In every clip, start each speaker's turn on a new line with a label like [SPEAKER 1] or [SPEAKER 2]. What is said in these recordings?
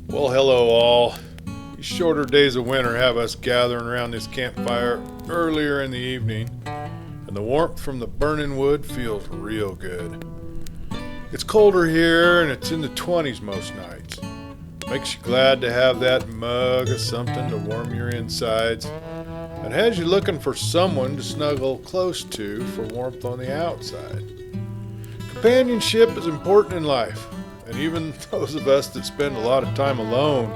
[SPEAKER 1] Well, hello all. These shorter days of winter have us gathering around this campfire earlier in the evening, and the warmth from the burning wood feels real good. It's colder here, and it's in the 20s most nights. Makes you glad to have that mug of something to warm your insides, and has you looking for someone to snuggle close to for warmth on the outside. Companionship is important in life, and even those of us that spend a lot of time alone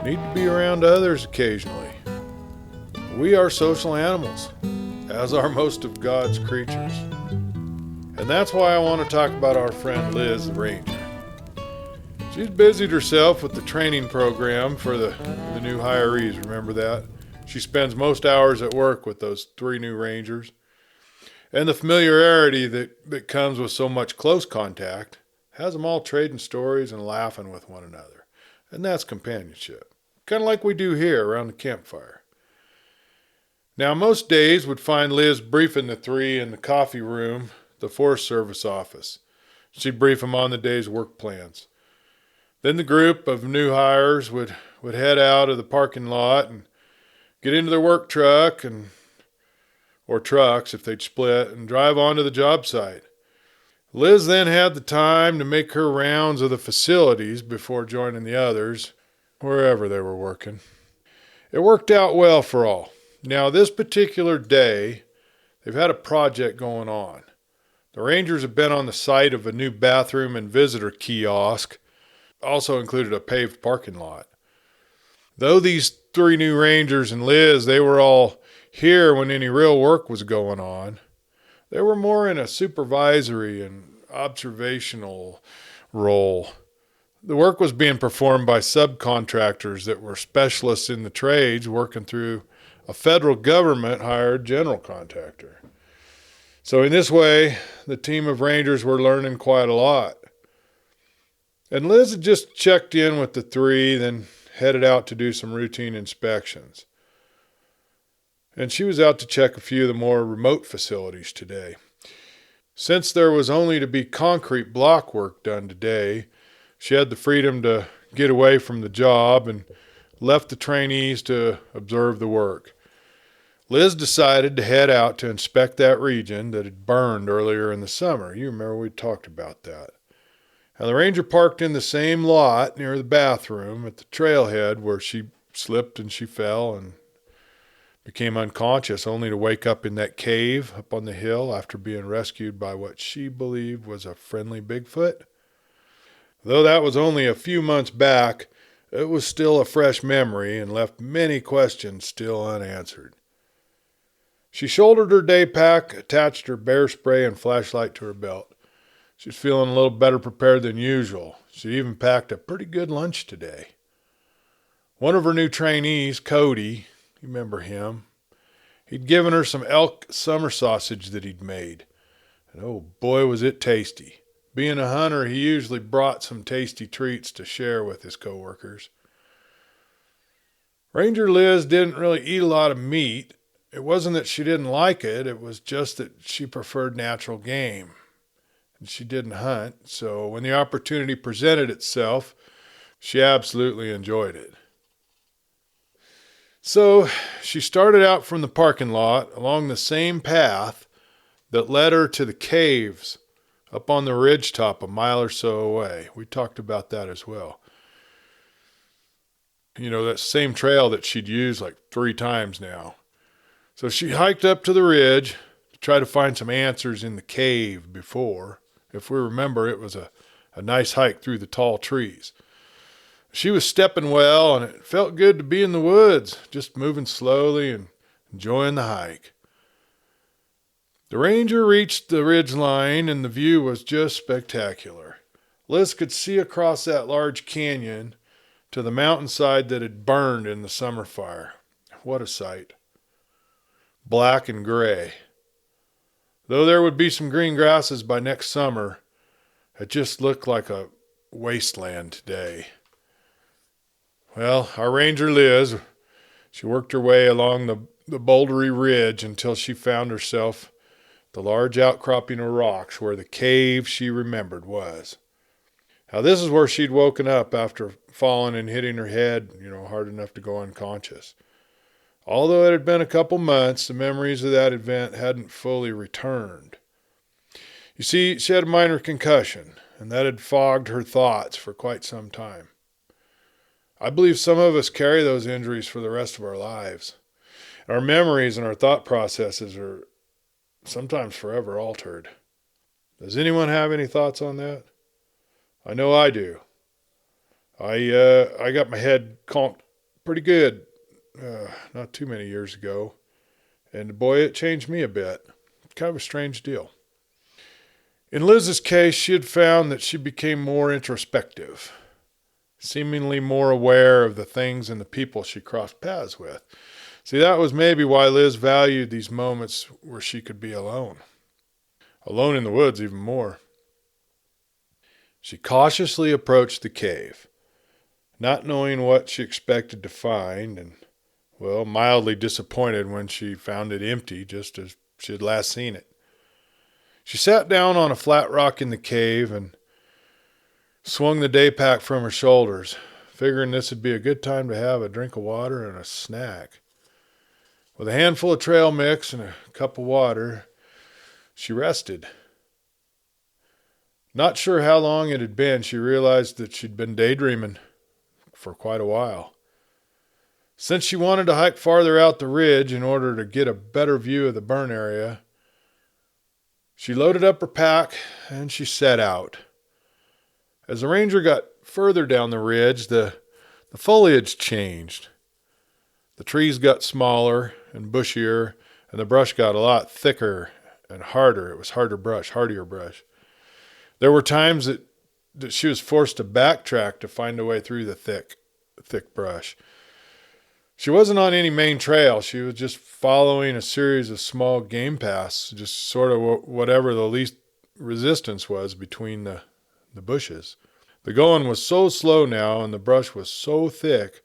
[SPEAKER 1] need to be around others occasionally. We are social animals, as are most of God's creatures. And that's why I want to talk about our friend Liz the Ranger. She's busied herself with the training program for the new hirees, remember that? She spends most hours at work with those 3 new Rangers. And the familiarity that comes with so much close contact has them all trading stories and laughing with one another. And that's companionship. Kind of like we do here around the campfire. Now, most days would find Liz briefing the 3 in the coffee room, the Forest Service office. She'd brief them on the day's work plans. Then the group of new hires would head out of the parking lot and get into their work truck or trucks if they'd split and drive on to the job site. Liz then had the time to make her rounds of the facilities before joining the others, wherever they were working. It worked out well for all. Now, this particular day, they've had a project going on. The Rangers have been on the site of a new bathroom and visitor kiosk, also included a paved parking lot. Though these 3 new Rangers and Liz, they were all here when any real work was going on, they were more in a supervisory and observational role. The work was being performed by subcontractors that were specialists in the trades working through a federal government-hired general contractor. So in this way, the team of Rangers were learning quite a lot. And Liz had just checked in with the 3, then headed out to do some routine inspections. And she was out to check a few of the more remote facilities today. Since there was only to be concrete block work done today, she had the freedom to get away from the job and left the trainees to observe the work. Liz decided to head out to inspect that region that had burned earlier in the summer. You remember we talked about that. Now, the Ranger parked in the same lot near the bathroom at the trailhead where she slipped and she fell and became unconscious, only to wake up in that cave up on the hill after being rescued by what she believed was a friendly Bigfoot. Though that was only a few months back, it was still a fresh memory and left many questions still unanswered. She shouldered her day pack, attached her bear spray and flashlight to her belt. She was feeling a little better prepared than usual. She even packed a pretty good lunch today. One of her new trainees, Cody, you remember him, he'd given her some elk summer sausage that he'd made. And oh boy, was it tasty. Being a hunter, he usually brought some tasty treats to share with his coworkers. Ranger Liz didn't really eat a lot of meat. It wasn't that she didn't like it. It was just that she preferred natural game. And she didn't hunt, so when the opportunity presented itself, she absolutely enjoyed it. So she started out from the parking lot along the same path that led her to the caves up on the ridge top a mile or so away. We talked about that as well. You know, that same trail that she'd used like 3 times now. So she hiked up to the ridge to try to find some answers in the cave before. If we remember, it was a nice hike through the tall trees. She was stepping well, and it felt good to be in the woods, just moving slowly and enjoying the hike. The Ranger reached the ridge line, and the view was just spectacular. Liz could see across that large canyon to the mountainside that had burned in the summer fire. What a sight. Black and gray. Though there would be some green grasses by next summer, it just looked like a wasteland today. Well, our Ranger Liz, she worked her way along the bouldery ridge until she found herself the large outcropping of rocks where the cave she remembered was. Now, this is where she'd woken up after falling and hitting her head, hard enough to go unconscious. Although it had been a couple months, the memories of that event hadn't fully returned. You see, she had a minor concussion, and that had fogged her thoughts for quite some time. I believe some of us carry those injuries for the rest of our lives. Our memories and our thought processes are sometimes forever altered. Does anyone have any thoughts on that? I know I do. I got my head conked pretty good not too many years ago, and boy, it changed me a bit. Kind of a strange deal. In Liz's case, she had found that she became more introspective, seemingly more aware of the things and the people she crossed paths with. See, that was maybe why Liz valued these moments where she could be alone. Alone in the woods even more. She cautiously approached the cave, not knowing what she expected to find, and, mildly disappointed when she found it empty, just as she had last seen it. She sat down on a flat rock in the cave and swung the day pack from her shoulders, figuring this would be a good time to have a drink of water and a snack. With a handful of trail mix and a cup of water, she rested. Not sure how long it had been, she realized that she'd been daydreaming for quite a while. Since she wanted to hike farther out the ridge in order to get a better view of the burn area, she loaded up her pack and she set out. As the ranger got further down the ridge, the foliage changed. The trees got smaller and bushier, and the brush got a lot thicker and harder. It was hardier brush. There were times that she was forced to backtrack to find a way through the thick brush. She wasn't on any main trail. She was just following a series of small game paths, just sort of whatever the least resistance was between the bushes. The going was so slow now, and the brush was so thick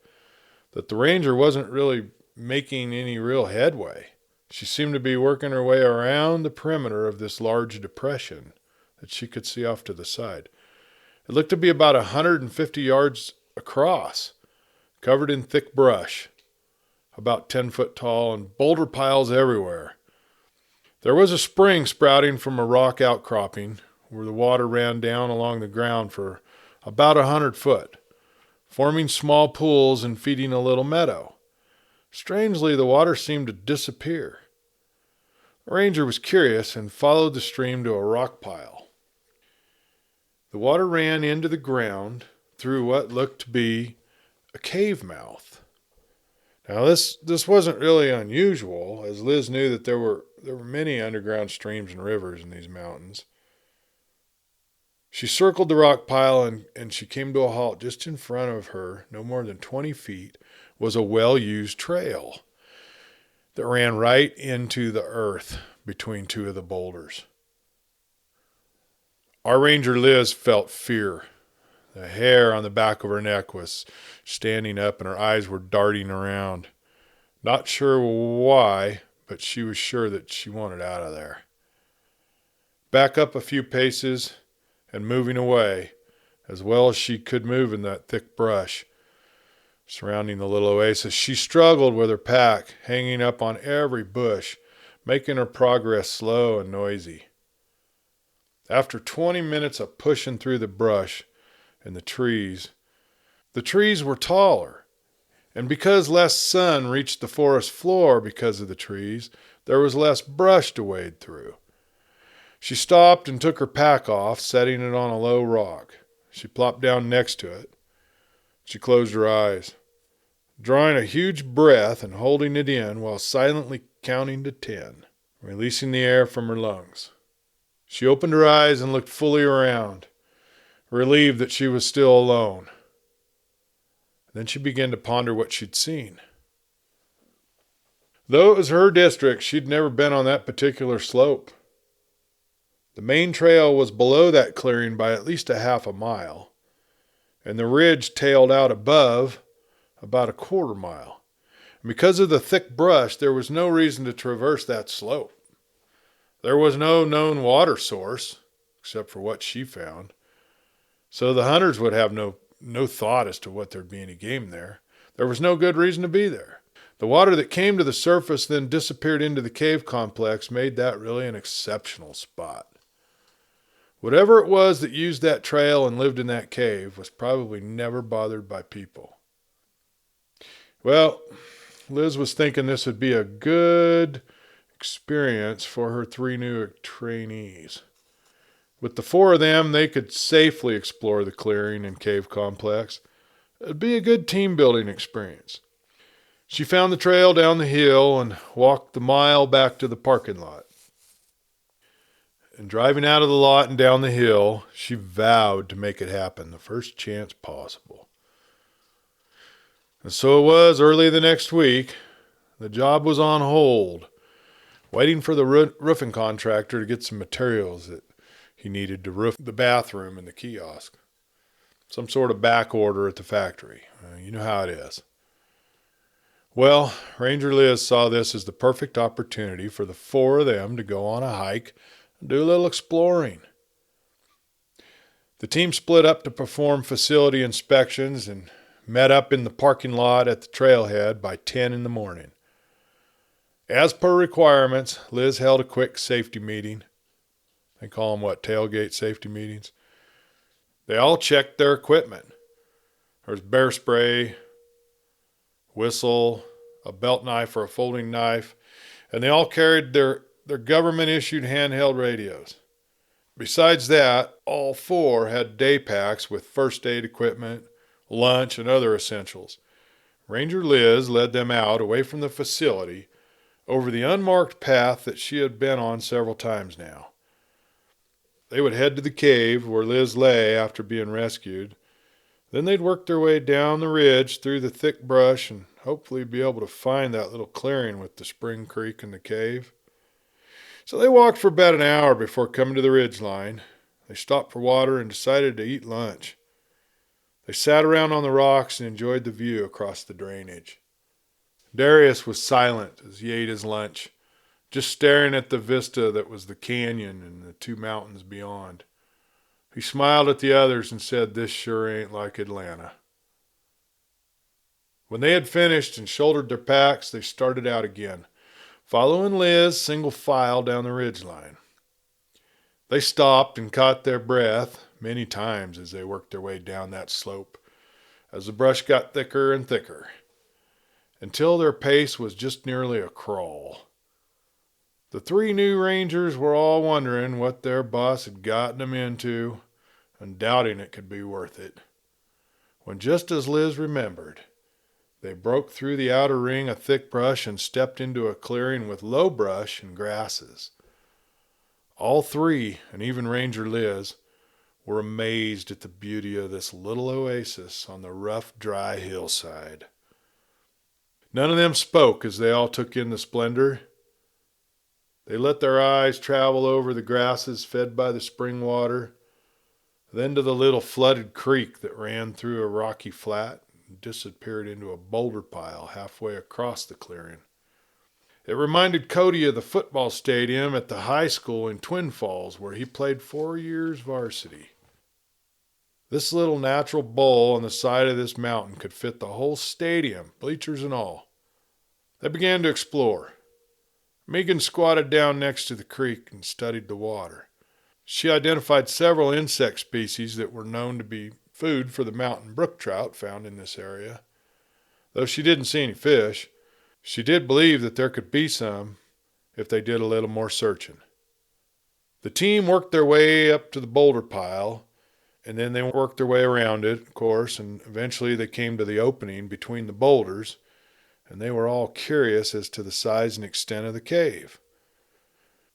[SPEAKER 1] that the ranger wasn't really making any real headway. She seemed to be working her way around the perimeter of this large depression that she could see off to the side. It looked to be about 150 yards across, covered in thick brush, about 10 foot tall, and boulder piles everywhere. There was a spring sprouting from a rock outcropping where the water ran down along the ground for about 100 foot, forming small pools and feeding a little meadow. Strangely, the water seemed to disappear. The ranger was curious and followed the stream to a rock pile. The water ran into the ground through what looked to be a cave mouth. Now, this wasn't really unusual, as Liz knew that there were many underground streams and rivers in these mountains. She circled the rock pile and she came to a halt. Just in front of her, no more than 20 feet, was a well-used trail that ran right into the earth between two of the boulders. Our ranger Liz felt fear. The hair on the back of her neck was standing up and her eyes were darting around. Not sure why, but she was sure that she wanted out of there. Back up a few paces and moving away, as well as she could move in that thick brush surrounding the little oasis, she struggled with her pack hanging up on every bush, making her progress slow and noisy. After 20 minutes of pushing through the brush and the trees were taller, and because less sun reached the forest floor because of the trees, there was less brush to wade through. She stopped and took her pack off, setting it on a low rock. She plopped down next to it. She closed her eyes, drawing a huge breath and holding it in while silently counting to 10, releasing the air from her lungs. She opened her eyes and looked fully around, relieved that she was still alone. Then she began to ponder what she'd seen. Though it was her district, she'd never been on that particular slope. The main trail was below that clearing by at least a half a mile, and the ridge tailed out above about a quarter mile. And because of the thick brush, there was no reason to traverse that slope. There was no known water source, except for what she found. So the hunters would have no thought as to what there'd be any game there. There was no good reason to be there. The water that came to the surface then disappeared into the cave complex made that really an exceptional spot. Whatever it was that used that trail and lived in that cave was probably never bothered by people. Well, Liz was thinking this would be a good experience for her 3 new trainees. With the 4 of them, they could safely explore the clearing and cave complex. It'd be a good team-building experience. She found the trail down the hill and walked the mile back to the parking lot. And driving out of the lot and down the hill, she vowed to make it happen the first chance possible. And so it was early the next week. The job was on hold, waiting for the roofing contractor to get some materials that he needed to roof the bathroom and the kiosk. Some sort of back order at the factory. You know how it is. Well, Ranger Liz saw this as the perfect opportunity for the 4 of them to go on a hike and do a little exploring. The team split up to perform facility inspections and met up in the parking lot at the trailhead by 10 in the morning. As per requirements, Liz held a quick safety meeting. They call them, tailgate safety meetings? They all checked their equipment. There's bear spray, whistle, a belt knife or a folding knife, and they all carried their government-issued handheld radios. Besides that, all 4 had day packs with first aid equipment, lunch, and other essentials. Ranger Liz led them out away from the facility over the unmarked path that she had been on several times now. They would head to the cave where Liz lay after being rescued. Then they'd work their way down the ridge through the thick brush and hopefully be able to find that little clearing with the spring creek and the cave. So they walked for about an hour before coming to the ridge line. They stopped for water and decided to eat lunch. They sat around on the rocks and enjoyed the view across the drainage. Darius was silent as he ate his lunch, just staring at the vista that was the canyon and the 2 mountains beyond. He smiled at the others and said, "This sure ain't like Atlanta." When they had finished and shouldered their packs, they started out again, following Liz single file down the ridgeline. They stopped and caught their breath many times as they worked their way down that slope, as the brush got thicker and thicker, until their pace was just nearly a crawl. The 3 new rangers were all wondering what their boss had gotten them into and doubting it could be worth it, when just as Liz remembered, they broke through the outer ring of thick brush and stepped into a clearing with low brush and grasses. All 3, and even Ranger Liz, were amazed at the beauty of this little oasis on the rough, dry hillside. None of them spoke as they all took in the splendor. They let their eyes travel over the grasses fed by the spring water, then to the little flooded creek that ran through a rocky flat and disappeared into a boulder pile halfway across the clearing. It reminded Cody of the football stadium at the high school in Twin Falls where he played 4 years varsity. This little natural bowl on the side of this mountain could fit the whole stadium, bleachers and all. They began to explore. Megan squatted down next to the creek and studied the water. She identified several insect species that were known to be food for the mountain brook trout found in this area. Though she didn't see any fish, she did believe that there could be some if they did a little more searching. The team worked their way up to the boulder pile, and then they worked their way around it, of course, and eventually they came to the opening between the boulders, and they were all curious as to the size and extent of the cave.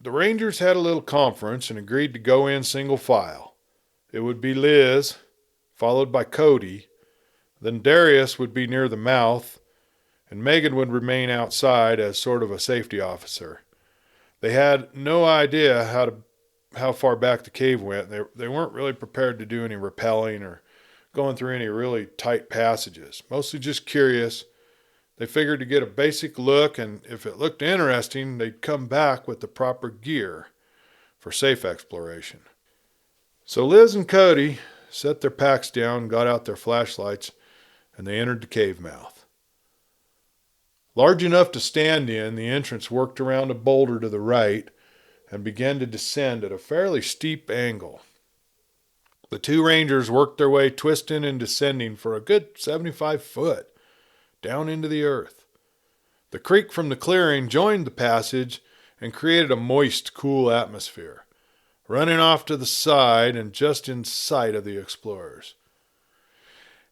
[SPEAKER 1] The Rangers had a little conference and agreed to go in single file. It would be Liz, followed by Cody, then Darius would be near the mouth, and Megan would remain outside as sort of a safety officer. They had no idea how far back the cave went. They weren't really prepared to do any rappelling or going through any really tight passages. Mostly just curious. They figured to get a basic look, and if it looked interesting, they'd come back with the proper gear for safe exploration. So Liz and Cody set their packs down, got out their flashlights, and they entered the cave mouth. Large enough to stand in, the entrance worked around a boulder to the right and began to descend at a fairly steep angle. The two rangers worked their way twisting and descending for a good 75 foot down into the earth. The creek from the clearing joined the passage and created a moist, cool atmosphere, running off to the side and just in sight of the explorers.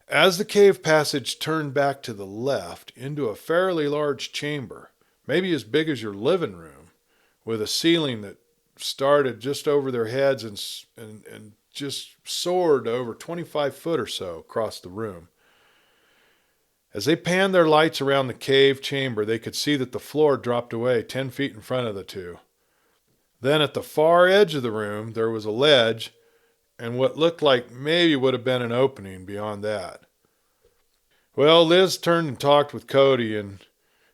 [SPEAKER 1] As the cave passage turned back to the left into a fairly large chamber, maybe as big as your living room, with a ceiling that started just over their heads and just soared to over 25 foot or so across the room. As they panned their lights around the cave chamber, they could see that the floor dropped away 10 feet in front of the two. Then at the far edge of the room, there was a ledge and what looked like maybe would have been an opening beyond that. Well, Liz turned and talked with Cody, and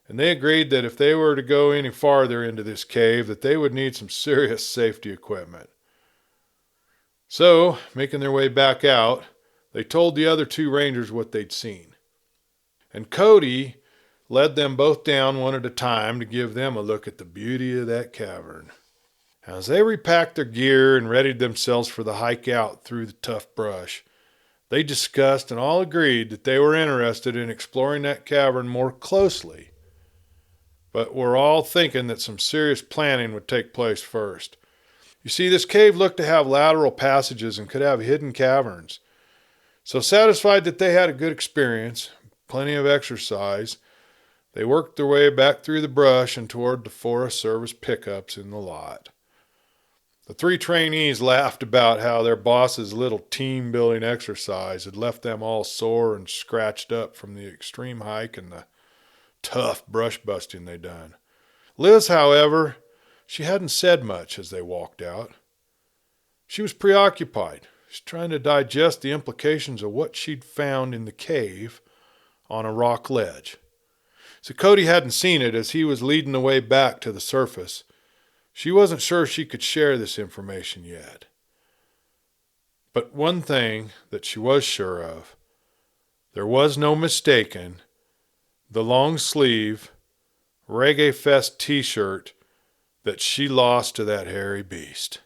[SPEAKER 1] they agreed that if they were to go any farther into this cave, that they would need some serious safety equipment. So, making their way back out, they told the other two rangers what they'd seen. And Cody led them both down one at a time to give them a look at the beauty of that cavern. As they repacked their gear and readied themselves for the hike out through the tough brush, they discussed and all agreed that they were interested in exploring that cavern more closely, but were all thinking that some serious planning would take place first. You see, this cave looked to have lateral passages and could have hidden caverns. So satisfied that they had a good experience, plenty of exercise, they worked their way back through the brush and toward the Forest Service pickups in the lot. The three trainees laughed about how their boss's little team-building exercise had left them all sore and scratched up from the extreme hike and the tough brush busting they'd done. Liz, however, she hadn't said much as they walked out. She was preoccupied. She was trying to digest the implications of what she'd found in the cave on a rock ledge. So Cody hadn't seen it as he was leading the way back to the surface. She wasn't sure she could share this information yet. But one thing that she was sure of, there was no mistaking the long-sleeve Reggae Fest t-shirt that she lost to that hairy beast.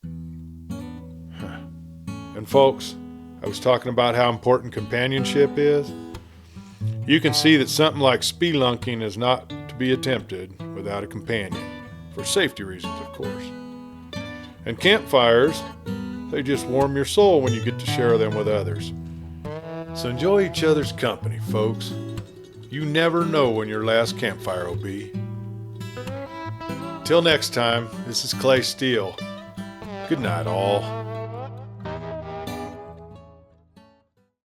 [SPEAKER 1] And folks, I was talking about how important companionship is. You can see that something like spelunking is not to be attempted without a companion. For safety reasons, of course. And campfires, they just warm your soul when you get to share them with others. So enjoy each other's company, folks. You never know when your last campfire will be. Till next time, this is Clay Steele. Good night, all.